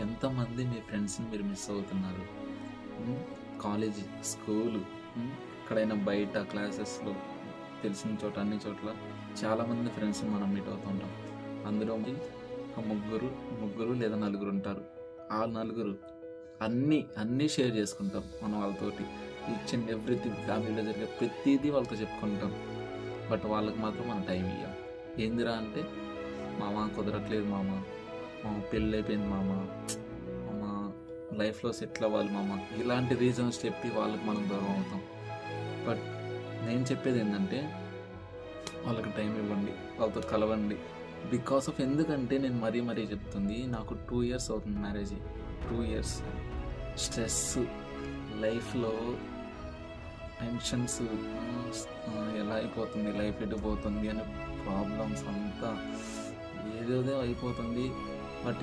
ఎంతమంది మీ ఫ్రెండ్స్ని మీరు మిస్ అవుతున్నారు? హ్మ్. కాలేజీ, స్కూలు, ఎక్కడైనా బయట క్లాసెస్‌లో తెలిసిన చోట అన్ని చోట్ల చాలామంది ఫ్రెండ్స్‌ని మనం మీట్ అవుతుంటాం. అందులోని ఒక ముగ్గురు లేదా నలుగురుంటారు. ఆ నలుగురు అన్నీ షేర్ చేసుకుంటాం మనం వాళ్ళతోటి. ఈచ్ అండ్ ఎవ్రీథింగ్ ఫ్యామిలీలో జరిగే ప్రతీదీ వాళ్ళతో చెప్పుకుంటాం. బట్ వాళ్ళకి మాత్రం మనం టైం ఇయ్యం. ఏందిరా అంటే, మామ కుదరట్లేదు మామ, పెళ్ళైపోయింది మామ, లైఫ్లో సెటిల్ అవ్వాలి మామ, ఇలాంటి రీజన్స్ చెప్పి వాళ్ళకి మనం దూరం అవుతాం. బట్ నేను చెప్పేది ఏంటంటే, వాళ్ళకి టైం ఇవ్వండి, వాళ్ళతో కలవండి. బికాస్ ఆఫ్ ఎందుకంటే నేను మరీ చెప్తుంది, నాకు 2 ఇయర్స్ అవుతుంది మ్యారేజ్. 2 ఇయర్స్ స్ట్రెస్, లైఫ్లో టెన్షన్స్, ఎలా అయిపోతుంది లైఫ్, ఎటు పోతుంది అనే ప్రాబ్లమ్స్ అంతా ఏదేదో అయిపోతుంది. బట్